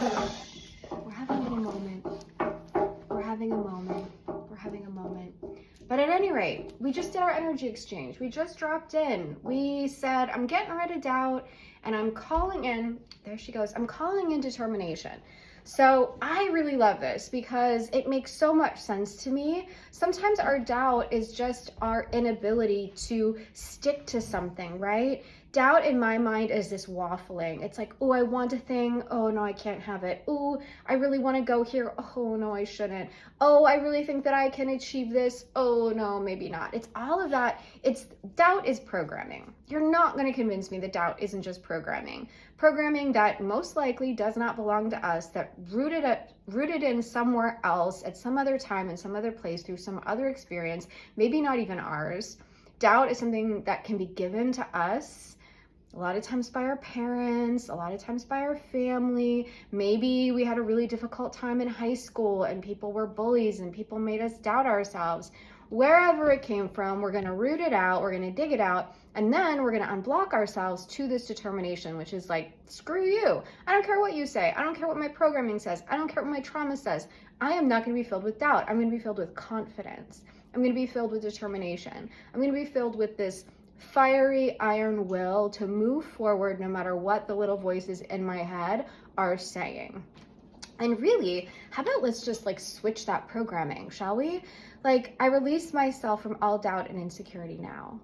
We're having a moment. We're having a moment. We're having a moment. But at any rate, we just did our energy exchange. We just dropped in. We said, I'm getting rid of doubt and I'm calling in, there she goes, I'm calling in determination. So I really love this because it makes so much sense to me. Sometimes our doubt is just our inability to stick to something, right? Doubt in my mind is this waffling. It's like, oh, I want a thing. Oh, no, I can't have it. Oh, I really want to go here. Oh, no, I shouldn't. Oh, I really think that I can achieve this. Oh, no, maybe not. It's all of that. Doubt is programming. You're not going to convince me that doubt isn't just programming. Programming that most likely does not belong to us, that rooted in somewhere else at some other time, in some other place, through some other experience, maybe not even ours. Doubt is something that can be given to us a lot of times by our parents, a lot of times by our family. Maybe we had a really difficult time in high school and people were bullies and people made us doubt ourselves. Wherever it came from, we're going to root it out, we're going to dig it out, and then we're going to unblock ourselves to this determination, which is like, screw you. I don't care what you say. I don't care what my programming says. I don't care what my trauma says. I am not going to be filled with doubt. I'm going to be filled with confidence. I'm going to be filled with determination. I'm going to be filled with this fiery iron will to move forward no matter what the little voices in my head are saying. And really, how about let's just like switch that programming, shall we? Like, I release myself from all doubt and insecurity now.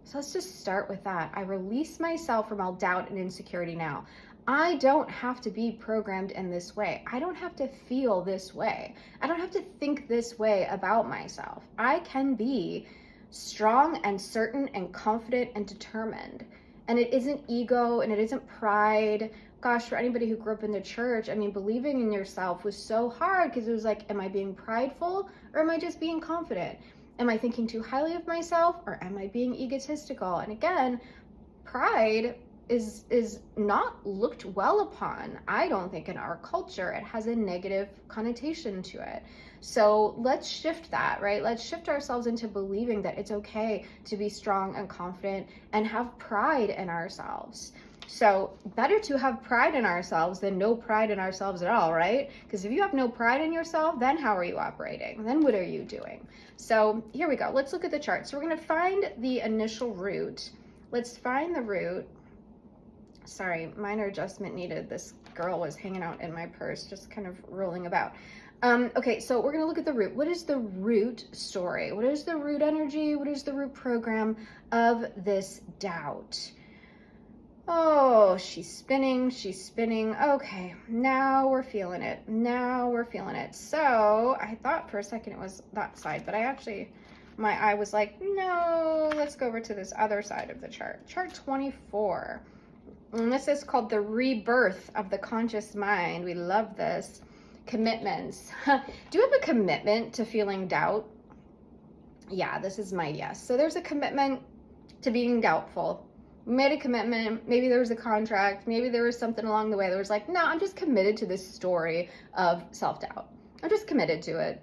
So let's just start with that. I release myself from all doubt and insecurity now. I don't have to be programmed in this way. I don't have to feel this way. I don't have to think this way about myself. I can be strong and certain and confident and determined. And it isn't ego and it isn't pride. Gosh, for anybody who grew up in the church, I mean, believing in yourself was so hard because it was like, am I being prideful or am I just being confident? Am I thinking too highly of myself or am I being egotistical? And again, pride is not looked well upon. I don't think in our culture. It has a negative connotation to it. So let's shift that, right? Let's shift ourselves into believing that it's okay to be strong and confident and have pride in ourselves. So better to have pride in ourselves than no pride in ourselves at all, right? Because if you have no pride in yourself, then how are you operating? Then what are you doing? So here we go. Let's look at the chart. So we're going to find the initial root. Let's find the root. Sorry, minor adjustment needed. This girl was hanging out in my purse, just kind of rolling about. Okay, so we're going to look at the root. What is the root story? What is the root energy? What is the root program of this doubt? Oh, she's spinning. Okay, now we're feeling it. So I thought for a second it was that side, but my eye was like, no, let's go over to this other side of the chart. Chart 24. And this is called the rebirth of the conscious mind. We love this. Commitments. Do you have a commitment to feeling doubt? Yeah, this is my yes. So there's a commitment to being doubtful. We made a commitment. Maybe there was a contract. Maybe there was something along the way that was like, no, I'm just committed to this story of self-doubt. I'm just committed to it.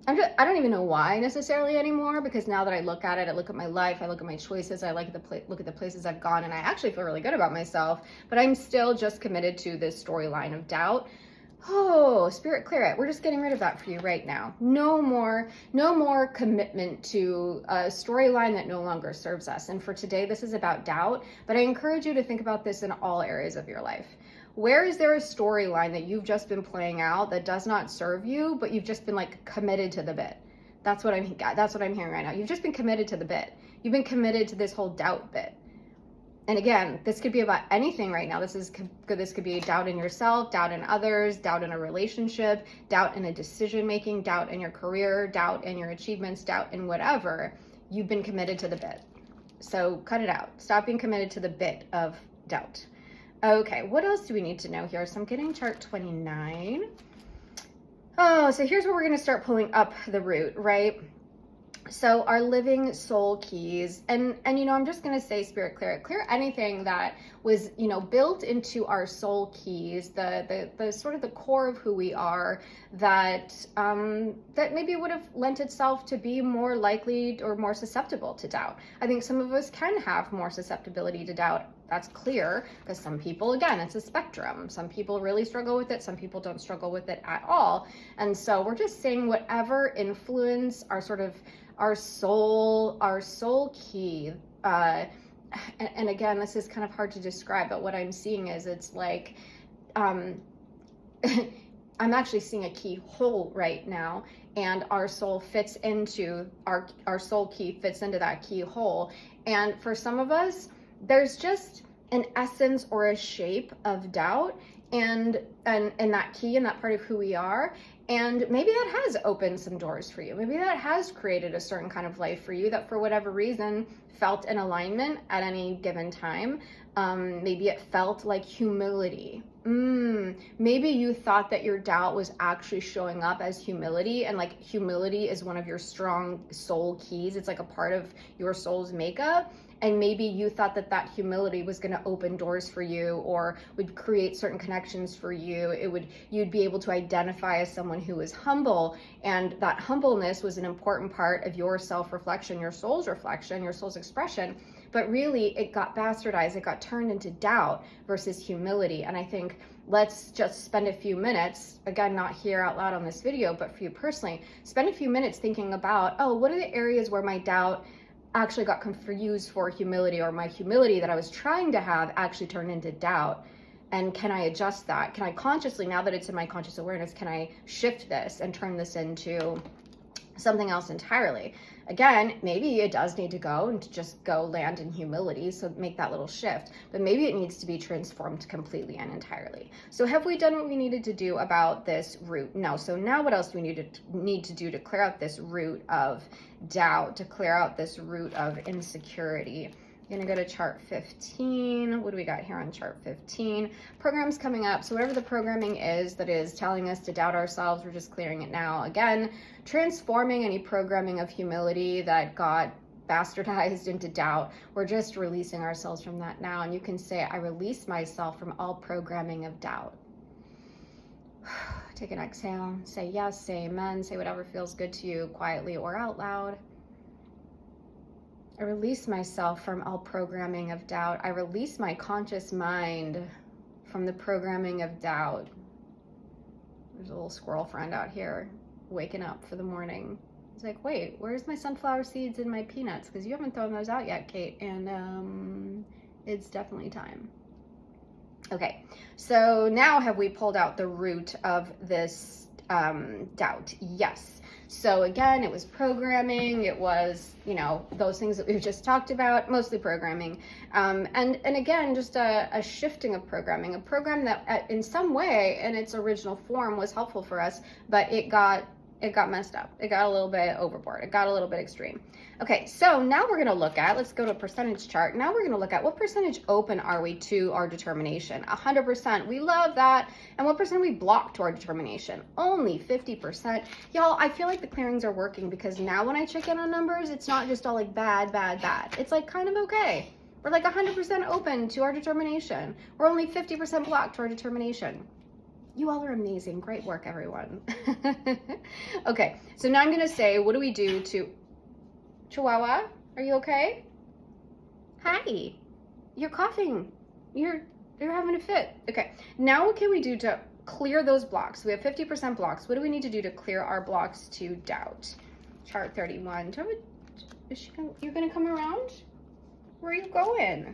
I don't even know why necessarily anymore, because now that I look at it, I look at my life, I look at my choices, I look at the places I've gone, and I actually feel really good about myself, but I'm still just committed to this storyline of doubt. Oh, spirit, clear it. We're just getting rid of that for you right now. No more commitment to a storyline that no longer serves us. And for today, this is about doubt, but I encourage you to think about this in all areas of your life. Where is there a storyline that you've just been playing out that does not serve you, but you've just been like committed to the bit? That's what I'm hearing right now. You've just been committed to the bit. You've been committed to this whole doubt bit. And again, this could be about anything right now. This could be doubt in yourself, doubt in others, doubt in a relationship, doubt in a decision-making, doubt in your career, doubt in your achievements, doubt in whatever. You've been committed to the bit. So cut it out. Stop being committed to the bit of doubt. Okay, what else do we need to know here? So I'm getting chart 29. Oh, so here's where we're going to start pulling up the root, right? So our living soul keys, and I'm just going to say, spirit, clear anything that was, built into our soul keys, the sort of the core of who we are, that maybe would have lent itself to be more likely or more susceptible to doubt. I think some of us can have more susceptibility to doubt. that's clear, because some people, again, it's a spectrum. Some people really struggle with it. Some people don't struggle with it at all. And so we're just saying whatever influence our sort of our soul key, and again, this is kind of hard to describe, but what I'm seeing is it's like, I'm actually seeing a keyhole right now, and our soul fits into our soul key fits into that keyhole. And for some of us, there's just an essence or a shape of doubt and that key and that part of who we are. And maybe that has opened some doors for you. Maybe that has created a certain kind of life for you that for whatever reason felt in alignment at any given time. Maybe it felt like humility. Maybe you thought that your doubt was actually showing up as humility, and like humility is one of your strong soul keys. It's like a part of your soul's makeup. And maybe you thought that that humility was going to open doors for you, or would create certain connections for you. You'd be able to identify as someone who is humble, and that humbleness was an important part of your self-reflection, your soul's reflection, your soul's expression. But really, it got bastardized. It got turned into doubt versus humility. And I think let's just spend a few minutes, again, not here out loud on this video, but for you personally, spend a few minutes thinking about, oh, what are the areas where my doubt actually got confused for humility, or my humility that I was trying to have actually turned into doubt? And can I adjust that? Can I consciously, now that it's in my conscious awareness, can I shift this and turn this into something else entirely? Again, maybe it does need to go and to just go land in humility, so make that little shift, but maybe it needs to be transformed completely and entirely. So have we done what we needed to do about this root? No. So now what else do we need to do to clear out this root of doubt, to clear out this root of insecurity? I'm gonna go to chart 15. What do we got here on chart 15? Programs coming up. So whatever the programming is that is telling us to doubt ourselves, we're just clearing it now. Again, transforming any programming of humility that got bastardized into doubt. We're just releasing ourselves from that now. And you can say, I release myself from all programming of doubt. Take an exhale, say yes, say amen, say whatever feels good to you quietly or out loud. I release myself from all programming of doubt. I release my conscious mind from the programming of doubt. There's a little squirrel friend out here waking up for the morning. He's like, wait, where's my sunflower seeds and my peanuts? Because you haven't thrown those out yet, Kate. And it's definitely time. Okay, so now have we pulled out the root of this doubt? Yes. So again, it was programming, it was, you know, those things that we've just talked about, mostly programming. And again, just a shifting of programming, a program that in some way in its original form was helpful for us, but it got messed up. It got a little bit overboard. It got a little bit extreme. Okay, so now we're gonna look at, let's go to a percentage chart. Now we're gonna look at what percentage open are we to our determination? 100%, we love that. And what percent are we blocked to our determination? Only 50%. Y'all, I feel like the clearings are working, because now when I check in on numbers, it's not just all like bad, bad, bad. It's like kind of okay. We're like 100% open to our determination. We're only 50% blocked to our determination. You all are amazing. Great work, everyone. Okay, so now I'm gonna say, what do we do to Chihuahua? Are you okay? Hi. You're coughing. You're having a fit. Okay, now what can we do to clear those blocks? We have 50% blocks. What do we need to do to clear our blocks to doubt? Chart 31. You're gonna come around? Where are you going?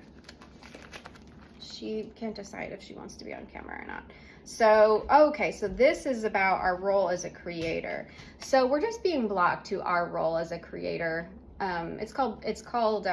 She can't decide if she wants to be on camera or not. So, okay, so this is about our role as a creator. So we're just being blocked to our role as a creator. It's called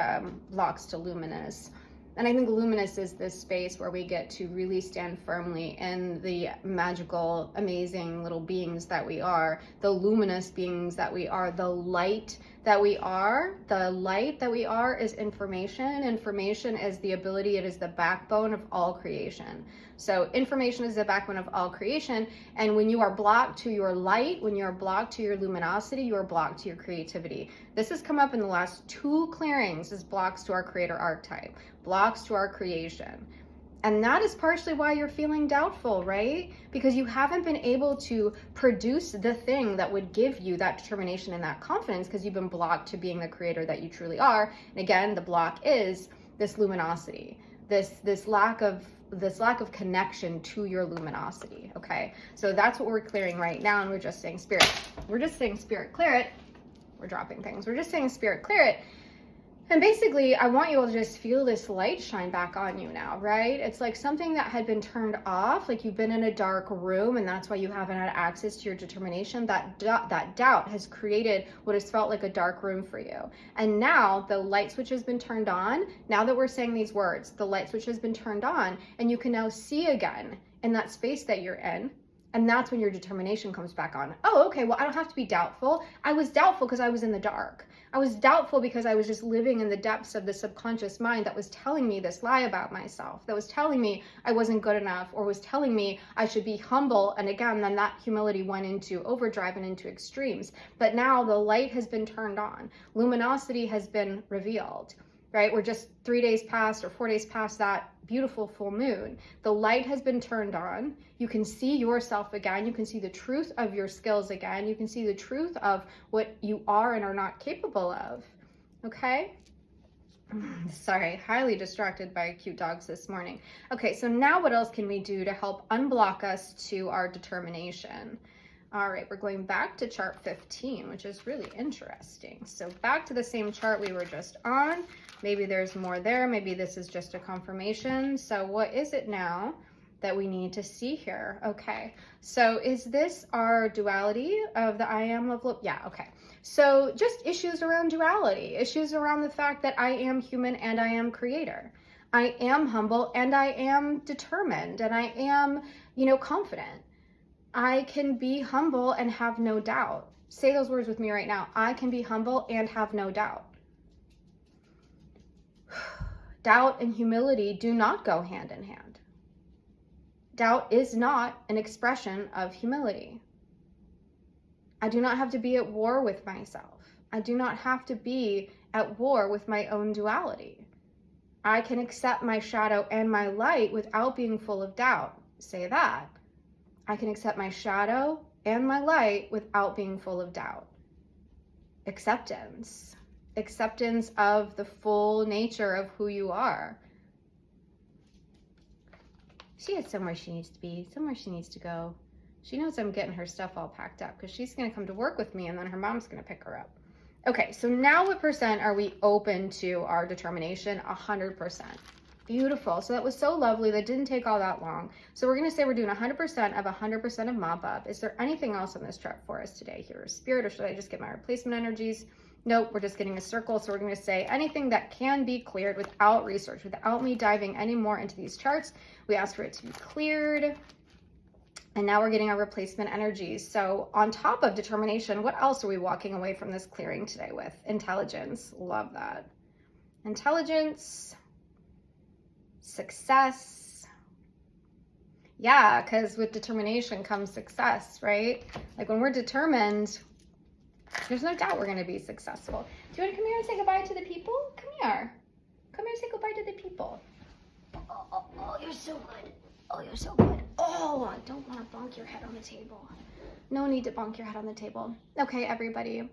blocks to luminous. And I think luminous is this space where we get to really stand firmly in the magical, amazing little beings that we are, the luminous beings that we are, the light that we are. The light that we are is information. Information is the ability, it is the backbone of all creation. So information is the backbone of all creation. And when you are blocked to your light, when you are blocked to your luminosity, you are blocked to your creativity. This has come up in the last 2 clearings as blocks to our creator archetype, blocks to our creation. And that is partially why you're feeling doubtful, right? Because you haven't been able to produce the thing that would give you that determination and that confidence, because you've been blocked to being the creator that you truly are. And again, the block is this luminosity. this lack of connection to your luminosity. Okay, so that's what we're clearing right now, and we're just saying, Spirit, clear it. We're dropping things. We're just saying, Spirit, clear it. And basically, I want you all to just feel this light shine back on you now, right? It's like something that had been turned off, like you've been in a dark room, and that's why you haven't had access to your determination. That doubt has created what has felt like a dark room for you. And now the light switch has been turned on. Now that we're saying these words, the light switch has been turned on, and you can now see again in that space that you're in. And that's when your determination comes back on. Oh, okay, well, I don't have to be doubtful. I was doubtful because I was in the dark. I was doubtful because I was just living in the depths of the subconscious mind that was telling me this lie about myself, that was telling me I wasn't good enough, or was telling me I should be humble. And again, then that humility went into overdrive and into extremes. But now the light has been turned on. Luminosity has been revealed, right? We're just 3 days past or 4 days past that beautiful full moon. The light has been turned on. You can see yourself again. You can see the truth of your skills again. You can see the truth of what you are and are not capable of. Okay? Sorry, highly distracted by cute dogs this morning. Okay, so now what else can we do to help unblock us to our determination? All right, we're going back to chart 15, which is really interesting. So back to the same chart we were just on. Maybe there's more there. Maybe this is just a confirmation. So what is it now that we need to see here? Okay, so is this our duality of the I am of love? Yeah, okay. So just issues around duality, issues around the fact that I am human and I am creator. I am humble and I am determined, and I am, confident. I can be humble and have no doubt. Say those words with me right now. I can be humble and have no doubt. Doubt and humility do not go hand in hand. Doubt is not an expression of humility. I do not have to be at war with myself. I do not have to be at war with my own duality. I can accept my shadow and my light without being full of doubt. Say that. I can accept my shadow and my light without being full of doubt. Acceptance. Acceptance of the full nature of who you are. She has somewhere she needs to be, somewhere she needs to go. She knows I'm getting her stuff all packed up because she's going to come to work with me, and then her mom's going to pick her up. Okay, so now what percent are we open to our determination? 100%. Beautiful. So that was so lovely. That didn't take all that long. So we're going to say we're doing 100% of 100% of mop up. Is there anything else on this chart for us today here? Spirit, or should I just get my replacement energies? Nope, we're just getting a circle. So we're going to say anything that can be cleared without research, without me diving any more into these charts. We ask for it to be cleared. And now we're getting our replacement energies. So on top of determination, what else are we walking away from this clearing today with? Intelligence. Love that. Intelligence. Success. Yeah, because with determination comes success, right? Like when we're determined, there's no doubt we're going to be successful. Do you want to come here and say goodbye to the people? Come here. Come here and say goodbye to the people. Oh, you're so good. Oh, you're so good. Oh, I don't want to bonk your head on the table. No need to bonk your head on the table. Okay, everybody.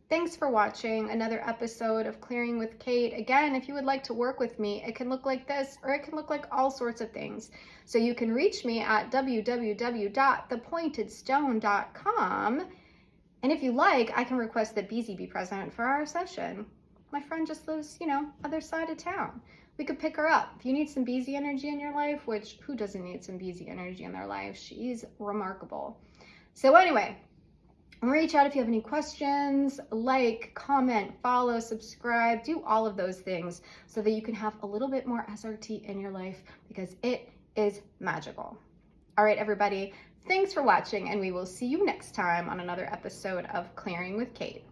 Thanks for watching another episode of Clearing with Kate. Again, if you would like to work with me, it can look like this, or it can look like all sorts of things. So you can reach me at www.thepointedstone.com. And if you like, I can request that Beezy be present for our session. My friend just lives, other side of town. We could pick her up. If you need some Beezy energy in your life, which who doesn't need some Beezy energy in their life? She's remarkable. So anyway, reach out if you have any questions, like, comment, follow, subscribe, do all of those things so that you can have a little bit more SRT in your life, because it is magical. All right, everybody, thanks for watching, and we will see you next time on another episode of Clearing with Kate.